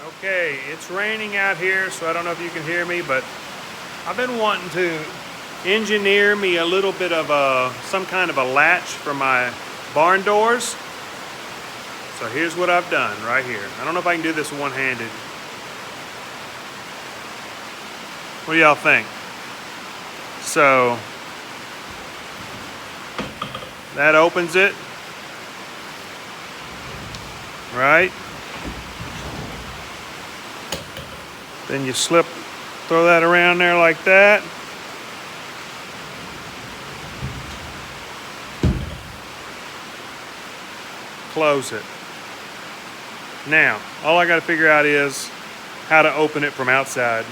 Okay, it's raining out here, so I don't know if you can hear me, but I've been wanting to engineer me a little bit of some kind of a latch for my barn doors. So here's what I've done right here. I don't know if I can do this one-handed. What do y'all think? So that opens it, right? Then you throw that around there like that. Close it. Now, all I got to figure out is how to open it from outside.